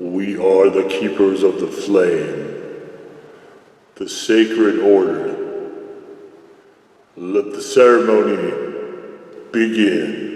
We are the keepers of the flame, the sacred order. Let the ceremony begin.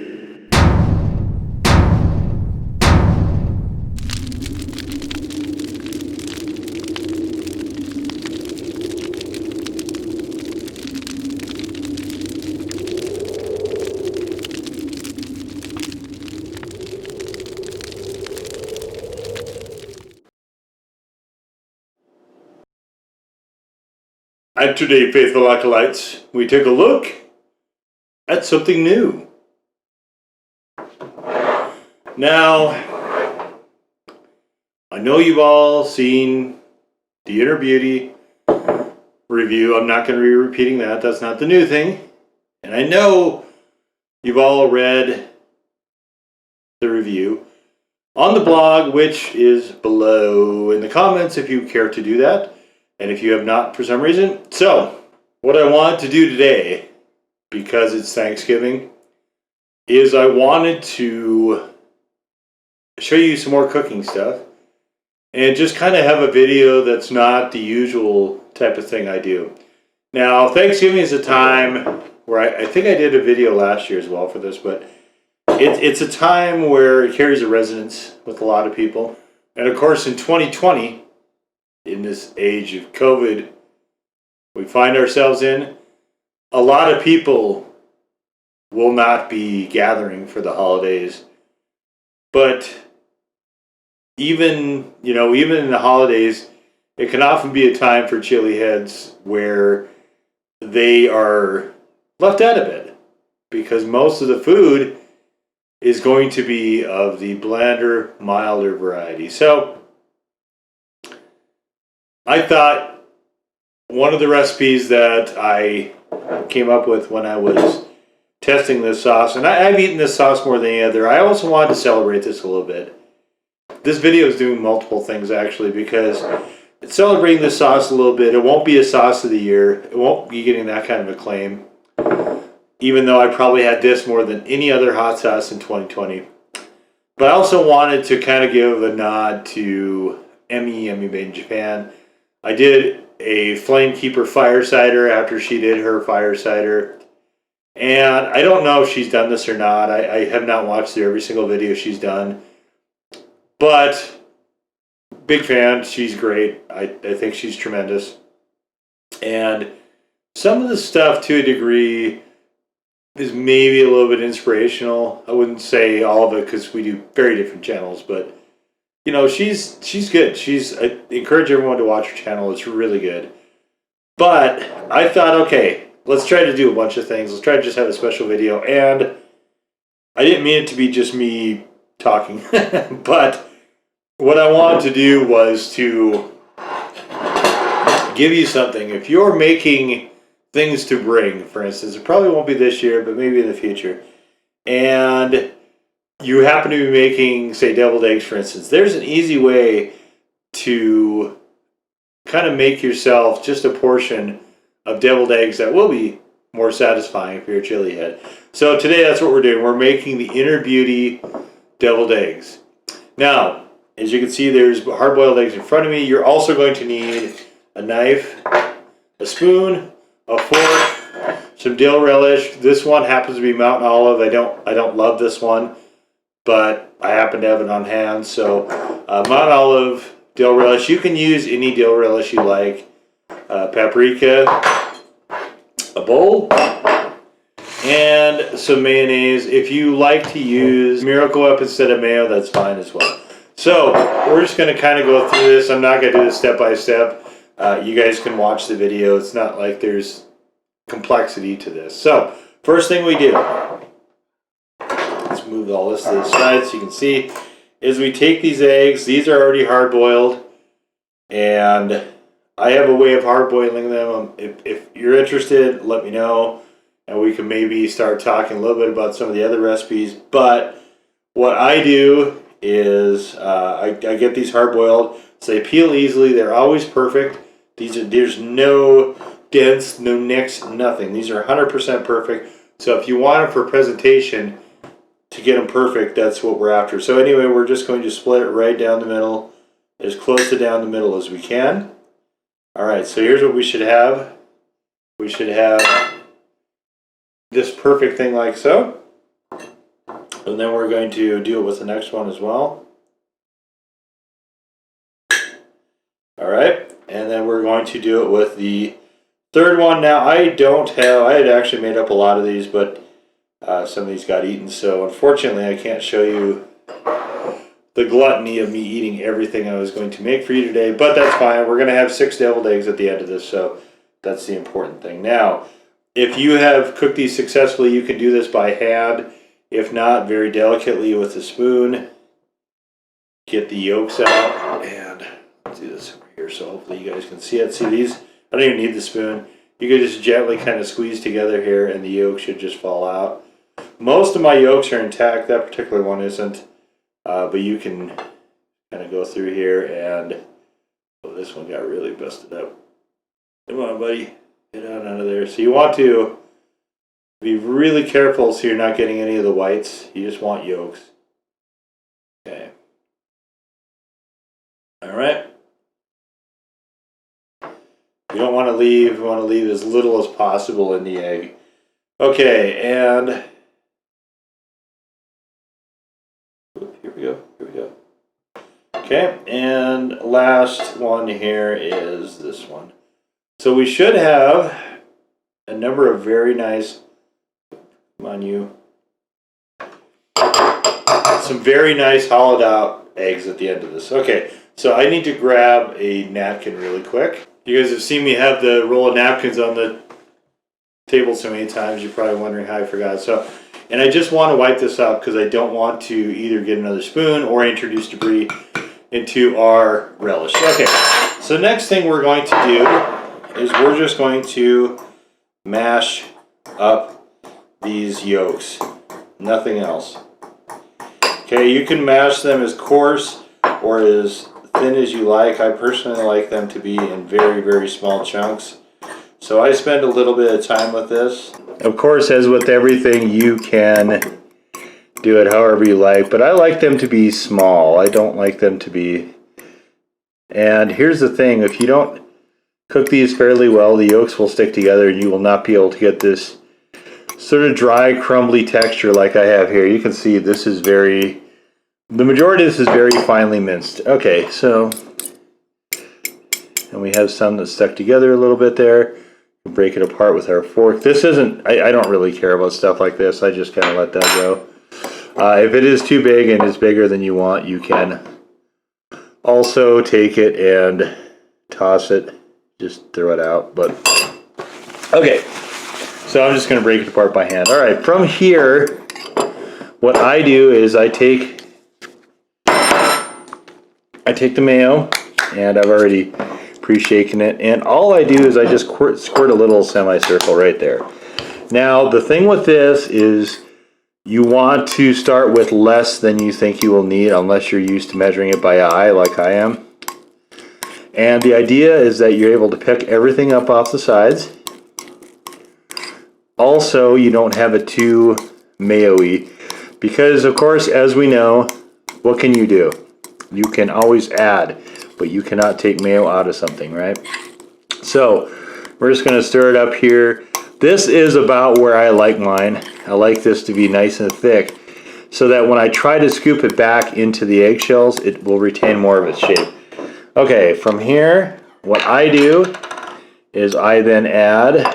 And today, faithful acolytes, we take a look at something new. Now, I know you've all seen the Inner Beauty review. I'm not going to be repeating that. That's not the new thing. And I know you've all read the review on the blog, which is below in the comments if you care to do that. And if you have not for some reason. So, what I wanted to do today, because it's Thanksgiving, is I wanted to show you some more cooking stuff. And just kind of have a video that's not the usual type of thing I do. Now, Thanksgiving is a time where I think I did a video last year as well for this, but it's a time where it carries a resonance with a lot of people. And of course, in 2020, in this age of COVID we find ourselves in, a lot of people will not be gathering for the holidays. But even in the holidays, it can often be a time for chili heads where they are left out of it, because most of the food is going to be of the blander, milder variety. So I thought one of the recipes that I came up with when I was testing this sauce, and I've eaten this sauce more than any other. I also wanted to celebrate this a little bit. This video is doing multiple things actually, because it's celebrating this sauce a little bit. It won't be a sauce of the year. It won't be getting that kind of acclaim, even though I probably had this more than any other hot sauce in 2020. But I also wanted to kind of give a nod to Emmy made in Japan. I did a Flamekeeper fire cider after she did her fire cider. And I don't know if she's done this or not. I have not watched every single video she's done. But big fan. She's great. I think she's tremendous. And some of the stuff, to a degree, is maybe a little bit inspirational. I wouldn't say all of it, because we do very different channels, but you know, she's good. I encourage everyone to watch her channel. It's really good. But I thought, okay, let's try to do a bunch of things. Let's try to just have a special video. And I didn't mean it to be just me talking. But what I wanted to do was to give you something. If you're making things to bring, for instance, it probably won't be this year, but maybe in the future, and you happen to be making, say, deviled eggs, for instance, there's an easy way to kind of make yourself just a portion of deviled eggs that will be more satisfying for your chili head. So today that's what we're doing. We're making the Inner Beauty deviled eggs. Now, as you can see, there's hard-boiled eggs in front of me. You're also going to need a knife, a spoon, a fork, some dill relish. This one happens to be Mountain Olive. I don't love this one, but I happen to have it on hand. So Mountain Olive, dill relish. You can use any dill relish you like. Paprika, a bowl, and some mayonnaise. If you like to use Miracle Whip instead of mayo, that's fine as well. So we're just going to kind of go through this. I'm not going to do this step by step. You guys can watch the video. It's not like there's complexity to this. So first thing we do, let's move all this to the side so you can see, is we take these eggs. These are already hard boiled, and I have a way of hard boiling them. If you're interested, let me know, and we can maybe start talking a little bit about some of the other recipes. But what I do is I get these hard boiled, so they peel easily. They're always perfect. There's no dents, no nicks, nothing. These are 100% perfect. So if you want them for presentation to get them perfect, that's what we're after. So anyway, we're just going to split it right down the middle, as close to down the middle as we can. All right, so here's what we should have. We should have this perfect thing like so. And then we're going to do it with the next one as well. All right, and then we're going to do it with the third one. Now I had actually made up a lot of these, but some of these got eaten. So unfortunately I can't show you the gluttony of me eating everything I was going to make for you today, but that's fine. We're going to have 6 deviled eggs at the end of this, so that's the important thing. Now, if you have cooked these successfully, you can do this by hand. If not, very delicately with a spoon, get the yolks out, and let's do this over here so hopefully you guys can see it. See these? I don't even need the spoon. You can just gently kind of squeeze together here, and the yolk should just fall out. Most of my yolks are intact. That particular one isn't, but you can kind of go through here, and oh, this one got really busted up. Come on, buddy, get out of there. So you want to be really careful so you're not getting any of the whites. You just want yolks. Okay. All right. You don't want to leave. You want to leave as little as possible in the egg. Okay, and here we go. Here we go. Okay, and last one here is this one. So we should have a number of very nice, come on you, some very nice hollowed out eggs at the end of this. Okay, so I need to grab a napkin really quick. You guys have seen me have the roll of napkins on the table so many times, you're probably wondering how I forgot. So, and I just want to wipe this up because I don't want to either get another spoon or introduce debris into our relish. Okay, so next thing we're going to do is we're just going to mash up these yolks, nothing else. Okay, you can mash them as coarse or as thin as you like. I personally like them to be in very, very small chunks. So I spend a little bit of time with this. Of course, as with everything, you can do it however you like, but I like them to be small. I don't like them to be... And here's the thing, if you don't cook these fairly well, the yolks will stick together and you will not be able to get this sort of dry, crumbly texture like I have here. You can see this is very... The majority of this is very finely minced. Okay, so... And we have some that stuck together a little bit there. We'll break it apart with our fork. This isn't... I don't really care about stuff like this. I just kind of let that go. If it is too big and is bigger than you want, you can also take it and toss it. Just throw it out. But okay, so I'm just going to break it apart by hand. All right, from here, what I do is I take the mayo, and I've already pre-shaken it, and all I do is I just squirt a little semicircle right there. Now, the thing with this is you want to start with less than you think you will need unless you're used to measuring it by eye like I am. And the idea is that you're able to pick everything up off the sides. Also, you don't have it too mayo-y because, of course, as we know, what can you do? You can always add, but you cannot take mayo out of something, right? So we're just going to stir it up here. This is about where I like mine. I like this to be nice and thick so that when I try to scoop it back into the eggshells, it will retain more of its shape. Okay, from here, what I do is I then add,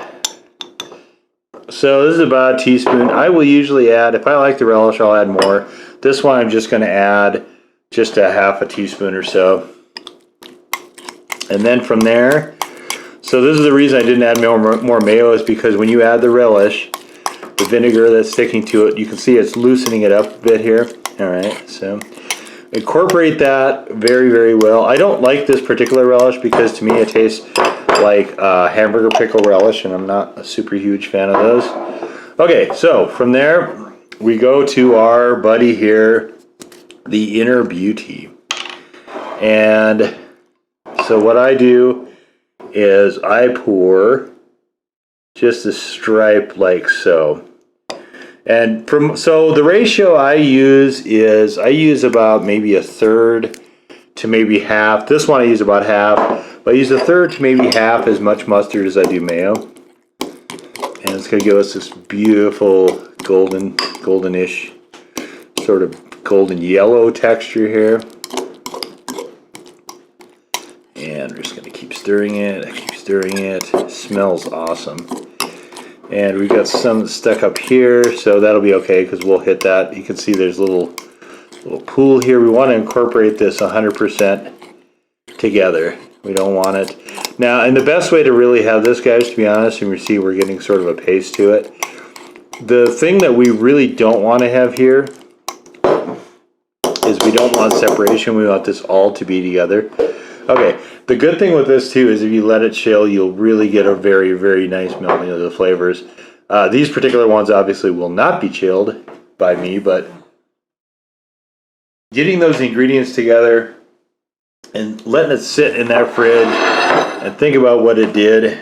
so this is about a teaspoon. I will usually add, if I like the relish, I'll add more. This one I'm just going to add just a half a teaspoon or so. And then from there, so this is the reason I didn't add more mayo is because when you add the relish, the vinegar that's sticking to it, you can see it's loosening it up a bit here. All right, so incorporate that very, very well. I don't like this particular relish because to me it tastes like hamburger pickle relish, and I'm not a super huge fan of those. Okay, so from there we go to our buddy here, the Inner Beauty. And so what I do is I pour just a stripe like so. And so the ratio I use about maybe a third to maybe half. This one I use about half, but I use a third to maybe half as much mustard as I do mayo. And it's gonna give us this beautiful goldenish, sort of golden yellow texture here. And we're just gonna keep stirring it. I keep stirring it. It smells awesome. And we've got some stuck up here, so that'll be okay because we'll hit that. You can see there's a little pool here. We want to incorporate this 100% together. We don't want it. Now, and the best way to really have this, guys, to be honest, and you see we're getting sort of a paste to it. The thing that we really don't want to have here is we don't want separation. We want this all to be together. Okay, the good thing with this too is if you let it chill, you'll really get a very, very nice melding of the flavors. These particular ones obviously will not be chilled by me, but getting those ingredients together and letting it sit in that fridge and think about what it did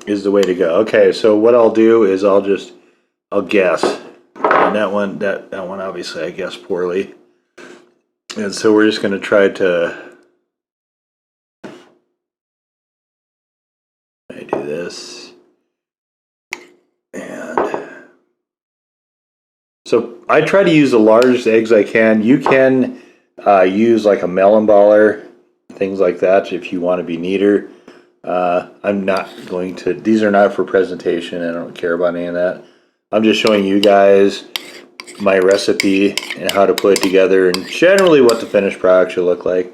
is the way to go. Okay, so what I'll do is I'll guess. And that one obviously I guessed poorly. And so we're just going to try to do this. And so I try to use the largest eggs I can. You can use like a melon baller, things like that if you want to be neater. I'm not going to, these are not for presentation. I don't care about any of that. I'm just showing you guys my recipe and how to put it together and generally what the finished product should look like.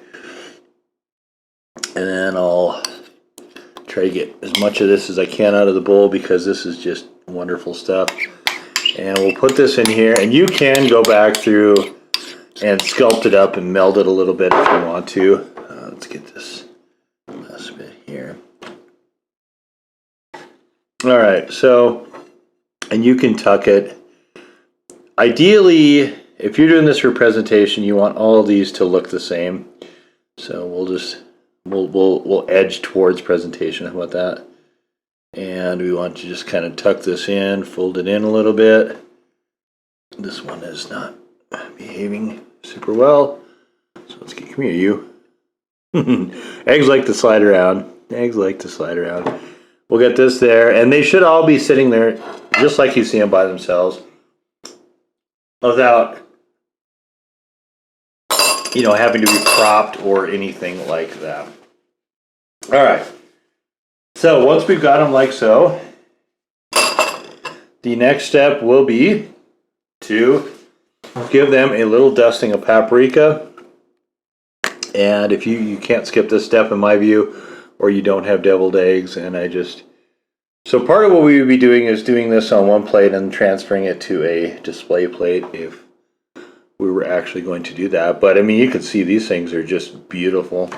And then I'll try to get as much of this as I can out of the bowl because this is just wonderful stuff. And we'll put this in here, and you can go back through and sculpt it up and meld it a little bit if you want to. Let's get this last bit here. All right, so, and you can tuck it. Ideally, if you're doing this for presentation, you want all of these to look the same. So we'll edge towards presentation. How about that? And we want to just kind of tuck this in, fold it in a little bit. This one is not behaving super well. So let's get, come here, you. Eggs like to slide around. Eggs like to slide around. We'll get this there, and they should all be sitting there just like you see them by themselves, without, you know, having to be propped or anything like that. All right. So once we've got them like so, the next step will be to give them a little dusting of paprika. And if you can't skip this step in my view, or you don't have deviled eggs, and so part of what we would be doing is doing this on one plate and transferring it to a display plate if we were actually going to do that. But I mean, you can see these things are just beautiful.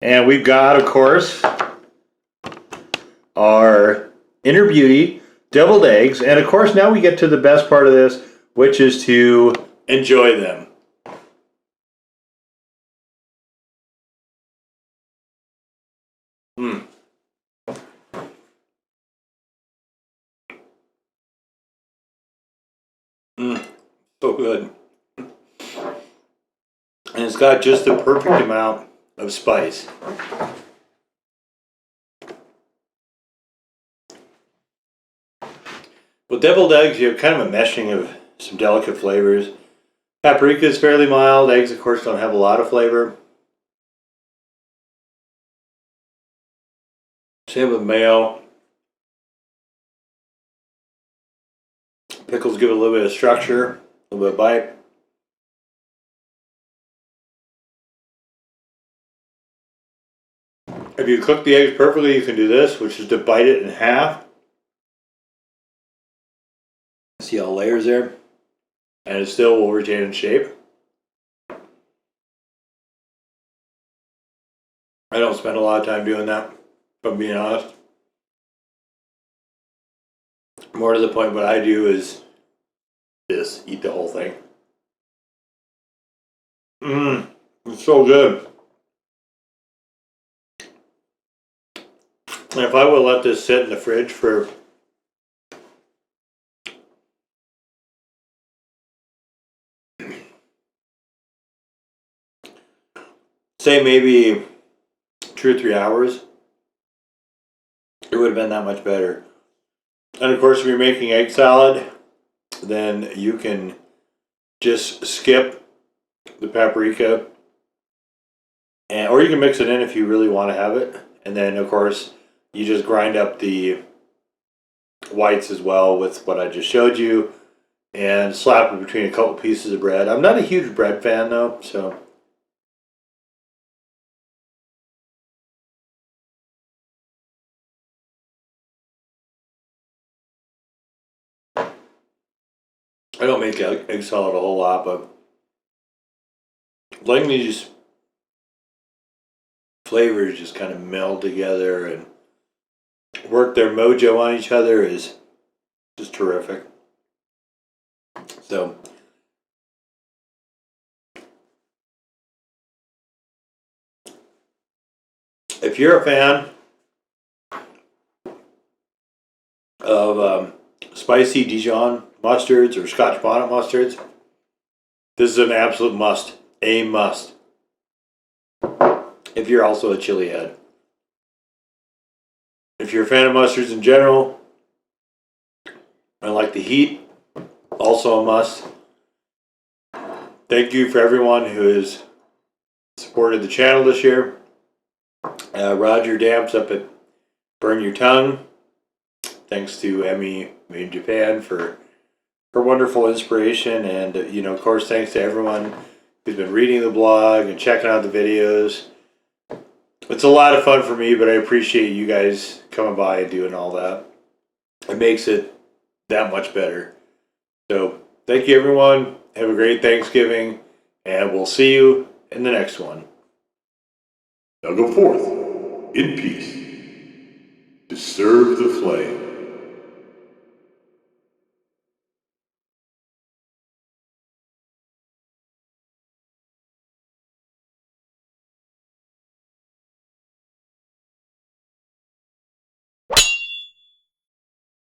And we've got, of course, our Inner Beauty deviled eggs. And of course, now we get to the best part of this, which is to enjoy them. So good. And it's got just the perfect amount of spice. With deviled eggs, you have kind of a meshing of some delicate flavors. Paprika is fairly mild. Eggs, of course, don't have a lot of flavor. Same with mayo. Pickles give it a little bit of structure, a little bit of bite. If you cook the eggs perfectly, you can do this, which is to bite it in half. See all the layers there? And it still will retain its shape. I don't spend a lot of time doing that, if I'm being honest. More to the point, what I do is this, eat the whole thing. It's so good. And if I would let this sit in the fridge for say maybe 2 or 3 hours, it would have been that much better. And of course, if you're making egg salad, then you can just skip the paprika, and or you can mix it in if you really want to have it. And then of course, you just grind up the whites as well with what I just showed you, and slap it between a couple pieces of bread. I'm not a huge bread fan though, so. I don't make egg salad a whole lot, but letting these flavors just kind of meld together and work their mojo on each other is just terrific. So, if you're a fan of spicy Dijon mustards or Scotch bonnet mustards, this is an absolute must. A must. If you're also a chili head. If you're a fan of mustards in general and like the heat, also a must. Thank you for everyone who has supported the channel this year. Roger Damps up at Burn Your Tongue. Thanks to Emmy in Japan for her wonderful inspiration, and of course, thanks to everyone who's been reading the blog and checking out the videos. It's a lot of fun for me, but I appreciate you guys coming by and doing all that. It makes it that much better. So, thank you everyone. Have a great Thanksgiving, and we'll see you in the next one. Now go forth in peace to serve the flame.